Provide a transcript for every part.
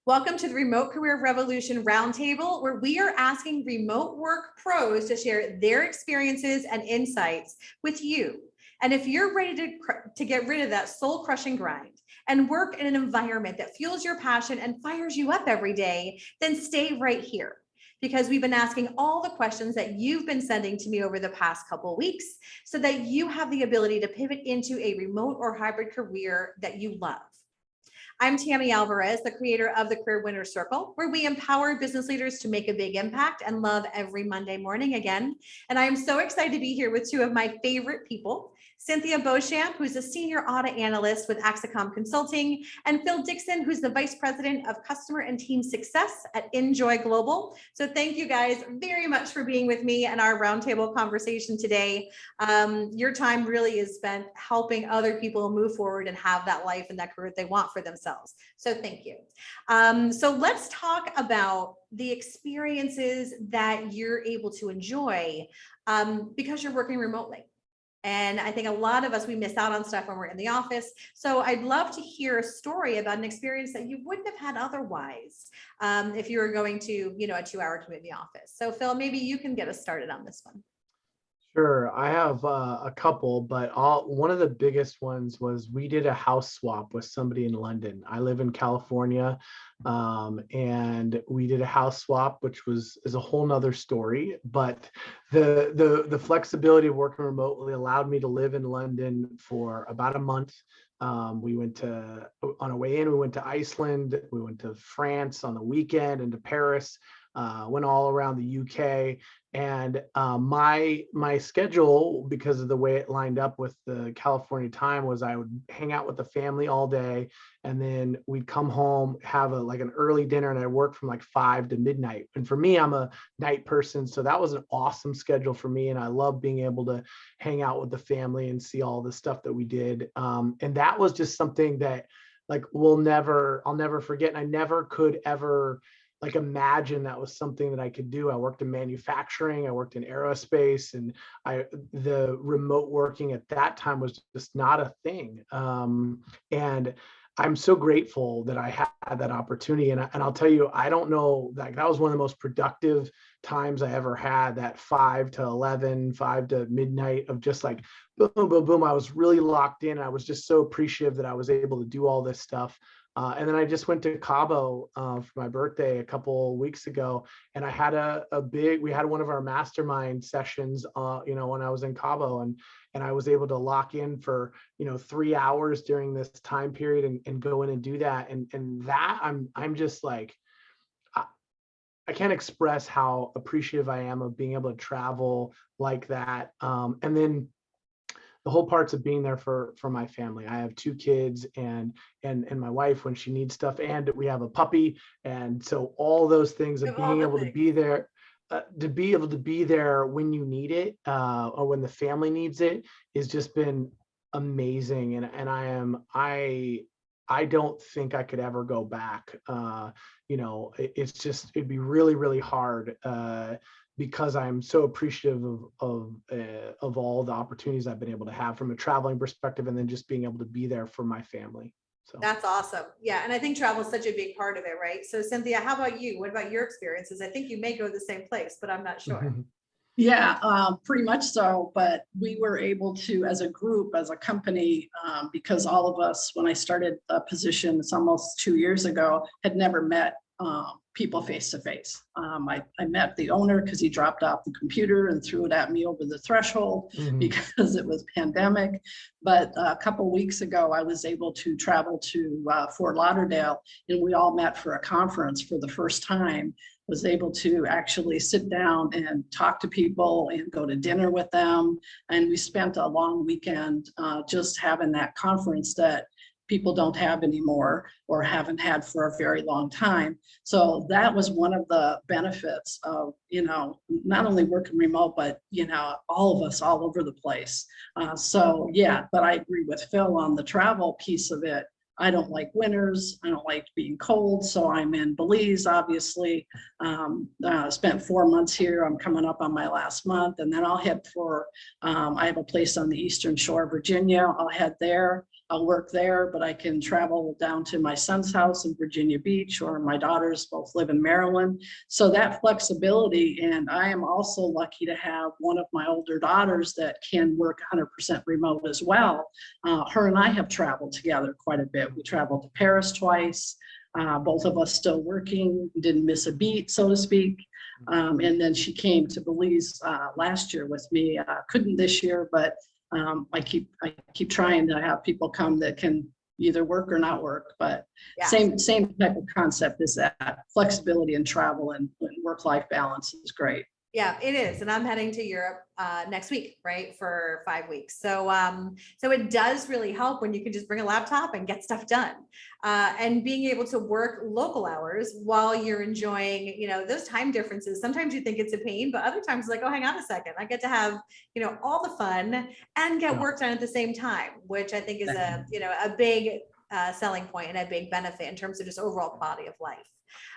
Welcome to the Remote Career Revolution Roundtable, where we are asking remote work pros to share their experiences and insights with you. And if you're ready to get rid of that soul-crushing grind and work in an environment that fuels your passion and fires you up every day, then stay right here. Because we've been asking all the questions that you've been sending to me over the past couple of weeks so that you have the ability to pivot into a remote or hybrid career that you love. I'm Tammy Alvarez, the creator of the Career Winners Circle, where we empower business leaders to make a big impact and love every Monday morning again. And I am so excited to be here with two of my favorite people, Cynthia Beauchamp, who's a senior audit analyst with Axicom Consulting, and Phil Dixon, who's the vice president of customer and team success at Enjoy Global. So thank you guys very much for being with me and our roundtable conversation today. Your time really is spent helping other people move forward and have that life and that career they want for themselves. So thank you. So let's talk about the experiences that you're able to enjoy because you're working remotely. And I think a lot of us, we miss out on stuff when we're in the office. So I'd love to hear a story about an experience that you wouldn't have had otherwise if you were going to, a 2-hour commute in the office. So Phil, maybe you can get us started on this one. Sure. I have a couple, but one of the biggest ones was we did a house swap with somebody in London. I live in California, and we did a house swap, which is a whole nother story. But the flexibility of working remotely allowed me to live in London for about a month. We went on a way in, we went to Iceland, we went to France on the weekend, and to Paris. Went all around the UK, and my schedule, because of the way it lined up with the California time, was I would hang out with the family all day, and then we'd come home, have an early dinner, and I work from like 5 to midnight. And for me, I'm a night person, so that was an awesome schedule for me, and I love being able to hang out with the family and see all the stuff that we did. And that was just something that I'll never forget, and I never could ever imagine that was something that I could do. I worked in manufacturing, I worked in aerospace, and the remote working at that time was just not a thing. And I'm so grateful that I had that opportunity. And I'll tell you, I don't know, that was one of the most productive times I ever had, that 5 to 11, 5 to midnight of just boom, boom, boom. I was really locked in. I was just so appreciative that I was able to do all this stuff. And then I just went to Cabo for my birthday a couple of weeks ago, and I had we had one of our mastermind sessions, when I was in Cabo, and I was able to lock in for 3 hours during this time period and go in and do that, and that I'm just I can't express how appreciative I am of being able to travel like that, and then the whole parts of being there for my family. I have 2 kids and my wife when she needs stuff, and we have a puppy. And so all those things of being able to be there, when you need it, or when the family needs it, has just been amazing. And I don't think I could ever go back. It'd be really, really hard, because I'm so appreciative of all the opportunities I've been able to have from a traveling perspective, and then just being able to be there for my family. So that's awesome. Yeah. And I think travel is such a big part of it, right? So Cynthia, how about you? What about your experiences? I think you may go to the same place, but I'm not sure. Yeah, pretty much so. But we were able to, as a group, as a company, because all of us, when I started the position, it's almost 2 years ago, had never met people face to face. I met the owner because he dropped off the computer and threw it at me over the threshold because it was pandemic. But a couple of weeks ago, I was able to travel to Fort Lauderdale, and we all met for a conference for the first time. Was able to actually sit down and talk to people and go to dinner with them. And we spent a long weekend just having that conference that people don't have anymore or haven't had for a very long time. So that was one of the benefits of, not only working remote, but, all of us all over the place. So yeah, but I agree with Phil on the travel piece of it. I don't like winters. I don't like being cold. So I'm in Belize, obviously. Spent 4 months here. I'm coming up on my last month, and then I'll head for, I have a place on the Eastern Shore of Virginia. I'll head there. I'll work there, but I can travel down to my son's house in Virginia Beach, or my daughters both live in Maryland. So that flexibility, and I am also lucky to have one of my older daughters that can work 100% remote as well. Her and I have traveled together quite a bit. We traveled to Paris twice, both of us still working, didn't miss a beat, so to speak. And then she came to Belize last year with me. Couldn't this year, but I keep trying to have people come that can either work or not work. But Yeah. same type of concept is that flexibility in travel and work-life balance is great. Yeah, it is. And I'm heading to Europe next week, right, for 5 weeks. So so it does really help when you can just bring a laptop and get stuff done. And being able to work local hours while you're enjoying, you know, those time differences. Sometimes you think it's a pain, but other times like, oh, hang on a second. I get to have, you know, all the fun and get work done at the same time, which I think is a, you know, a big selling point and a big benefit in terms of just overall quality of life.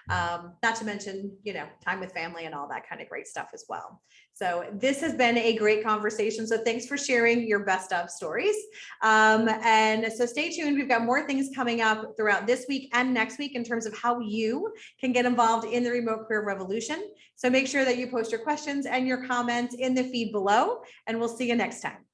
Not to mention, you know, time with family and all that kind of great stuff as well. So this has been a great conversation. So thanks for sharing your best of stories. And so stay tuned. We've got more things coming up throughout this week and next week in terms of how you can get involved in the remote career revolution. So make sure that you post your questions and your comments in the feed below, and we'll see you next time.